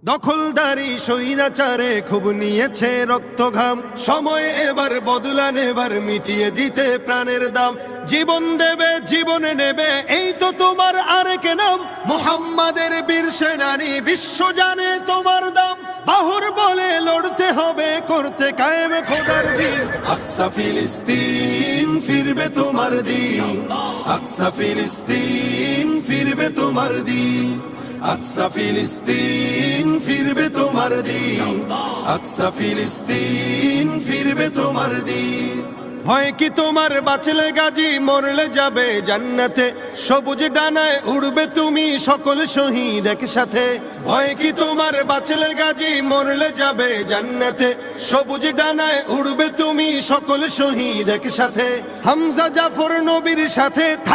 দখলদারি স্বৈরাচারে খুব নিয়েছে রক্ত ঘাম, সময় এবার বদলান, এবার মিটিয়ে দিতে প্রাণের দাম। জীবন দেবে জীবনে নেবে, এই তো তোমার আরেক নাম। মুহাম্মাদের বীর সেনানী, বিশ্ব জানে তোমার দাম। বাহুর বলে লড়তে হবে, করতে কায়েম খোদার দিন। আকসা ফিলিস্তিন ফিরবে তোমার দিন, আকসা ফিলিস্তিন ফিরবে তোমার দিন, আকসা ফিলিস্তিন ফিরবে তোমার দিন, আকসা ফিলিস্তিন ফিরবে তোমার দিন। হয় কি তোমার বাঁচলে গাজী, মরলে যাবে জান্নাতে। সবুজ ডানায় উড়বে তুমি সকল শহীদ একসাথে। হয় কি তোমার বাঁচলে গাজী, মরলে যাবে জান্নাতে। সবুজ ডানায় উড়বে তুমি সকল শহীদ একসাথে। হামজা জাফর নবীর সাথে থাক।